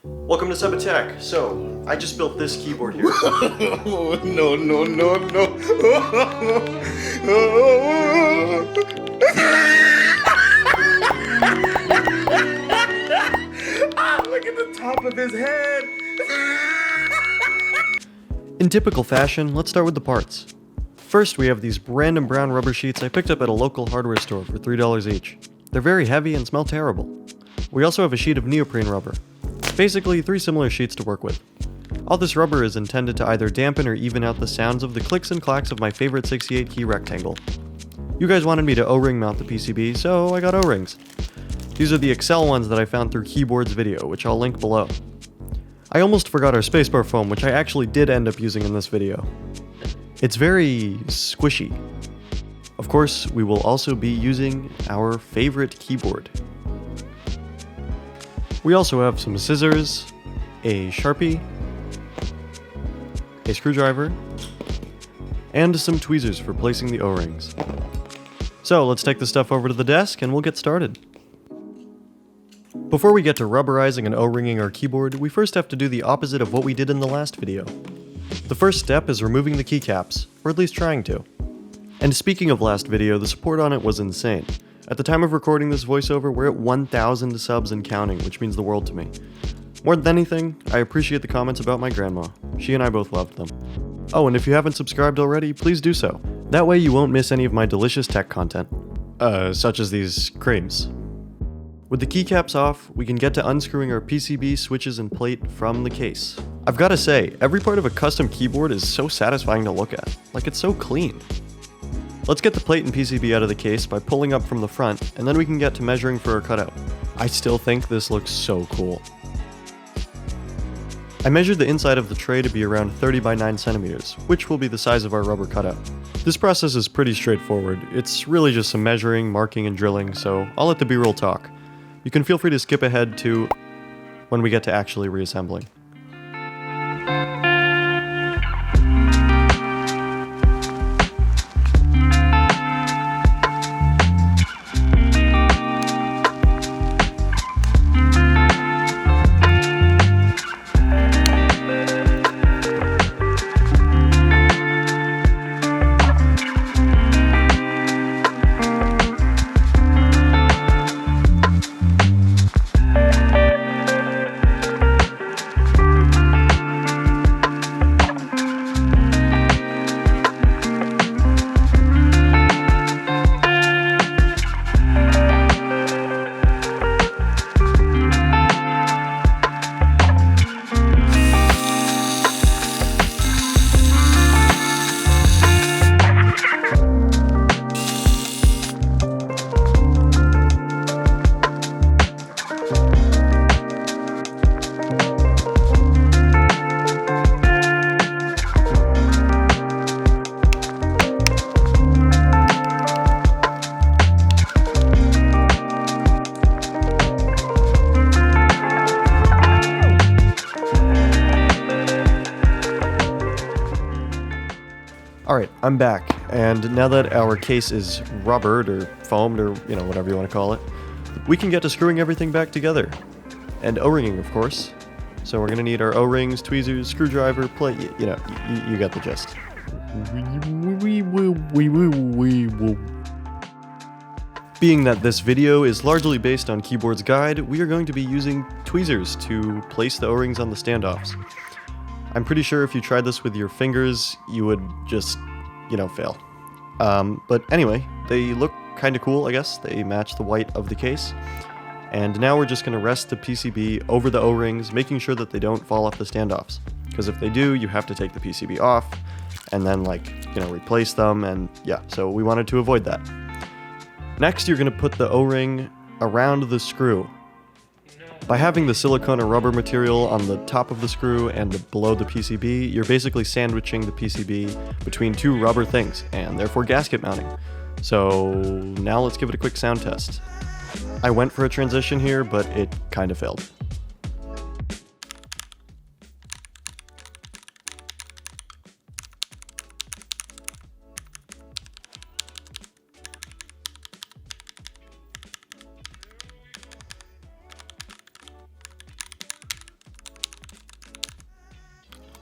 Welcome to Subattack. So, I just built this keyboard here. No, no, no, no. Look at the top of his head. In typical fashion, let's start with the parts. First, we have these random brown rubber sheets I picked up at a local hardware store for $3 each. They're very heavy and smell terrible. We also have a sheet of neoprene rubber. Basically, 3 similar sheets to work with. All this rubber is intended to either dampen or even out the sounds of the clicks and clacks of my favorite 68 key rectangle. You guys wanted me to O-ring mount the PCB, so I got O-rings. These are the Excel ones that I found through Keyboard's video, which I'll link below. I almost forgot our Spacebar foam, which I actually did end up using in this video. It's very squishy. Of course, we will also be using our favorite keyboard. We also have some scissors, a Sharpie, a screwdriver, and some tweezers for placing the O-rings. So let's take the stuff over to the desk and we'll get started. Before we get to rubberizing and O-ringing our keyboard, we first have to do the opposite of what we did in the last video. The first step is removing the keycaps, or at least trying to. And speaking of last video, the support on it was insane. At the time of recording this voiceover, we're at 1,000 subs and counting, which means the world to me. More than anything, I appreciate the comments about my grandma. She and I both loved them. Oh, and if you haven't subscribed already, please do so. That way you won't miss any of my delicious tech content. Such as these creams. With the keycaps off, we can get to unscrewing our PCB, switches, and plate from the case. I've gotta say, every part of a custom keyboard is so satisfying to look at. Like, it's so clean. Let's get the plate and PCB out of the case by pulling up from the front, and then we can get to measuring for our cutout. I still think this looks so cool. I measured the inside of the tray to be around 30 by 9 centimeters, which will be the size of our rubber cutout. This process is pretty straightforward. It's really just some measuring, marking, and drilling, so I'll let the B-roll talk. You can feel free to skip ahead to when we get to actually reassembling. Alright, I'm back, and now that our case is rubbered, or foamed, or, whatever you want to call it, we can get to screwing everything back together. And O-ringing, of course. So we're gonna need our O-rings, tweezers, screwdriver, plate, you got the gist. Being that this video is largely based on Keyboard's guide, we are going to be using tweezers to place the O-rings on the standoffs. I'm pretty sure if you tried this with your fingers, you would just, fail. But anyway, they look kind of cool, I guess. They match the white of the case. And now we're just going to rest the PCB over the O-rings, making sure that they don't fall off the standoffs. Because if they do, you have to take the PCB off, and then, replace them, and yeah, so we wanted to avoid that. Next, you're going to put the O-ring around the screw. By having the silicone or rubber material on the top of the screw and below the PCB, you're basically sandwiching the PCB between 2 rubber things, and therefore gasket mounting. So now let's give it a quick sound test. I went for a transition here, but it kind of failed.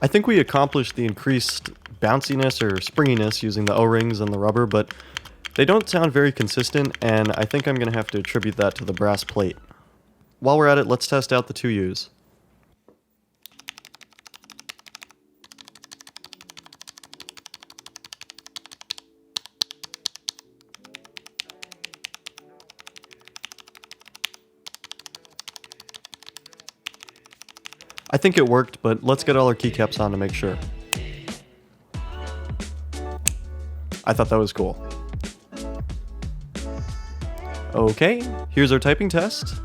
I think we accomplished the increased bounciness or springiness using the O-rings and the rubber, but they don't sound very consistent, and I think I'm going to have to attribute that to the brass plate. While we're at it, let's test out the 2Us. I think it worked, but let's get all our keycaps on to make sure. I thought that was cool. Okay, here's our typing test.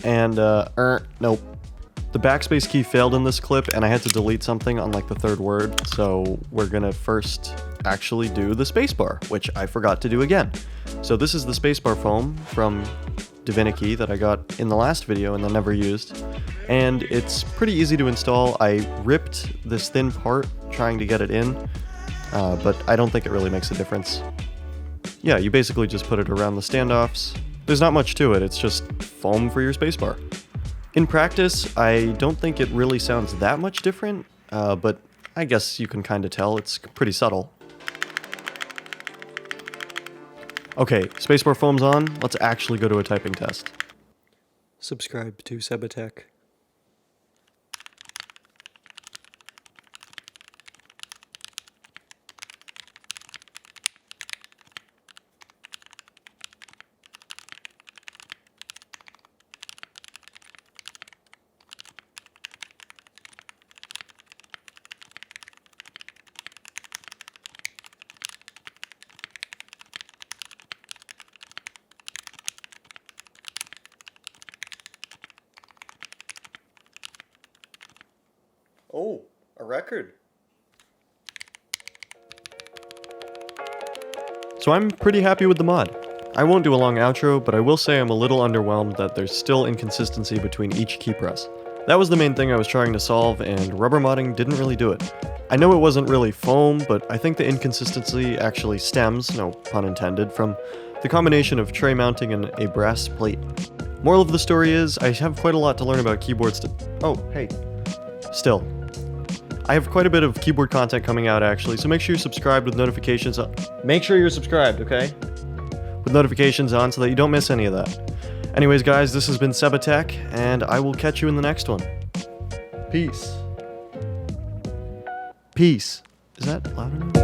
And, nope. The backspace key failed in this clip, and I had to delete something on like the third word, so we're gonna first actually do the spacebar, which I forgot to do again. So this is the spacebar foam from Divinity that I got in the last video and then never used. And it's pretty easy to install. I ripped this thin part trying to get it in, but I don't think it really makes a difference. Yeah, you basically just put it around the standoffs. There's not much to it, it's just foam for your spacebar. In practice, I don't think it really sounds that much different, but I guess you can kind of tell. It's pretty subtle. Okay, spacebar foam's on. Let's actually go to a typing test. Subscribe to Sebitech. Oh, a record. So I'm pretty happy with the mod. I won't do a long outro, but I will say I'm a little underwhelmed that there's still inconsistency between each key press. That was the main thing I was trying to solve, and rubber modding didn't really do it. I know it wasn't really foam, but I think the inconsistency actually stems, no pun intended, from the combination of tray mounting and a brass plate. Moral of the story is, I have quite a lot to learn about keyboards Still. I have quite a bit of keyboard content coming out actually, so make sure you're subscribed with notifications on. Make sure you're subscribed, okay? With notifications on so that you don't miss any of that. Anyways guys, this has been Sebitech, and I will catch you in the next one. Peace. Peace. Is that loud enough?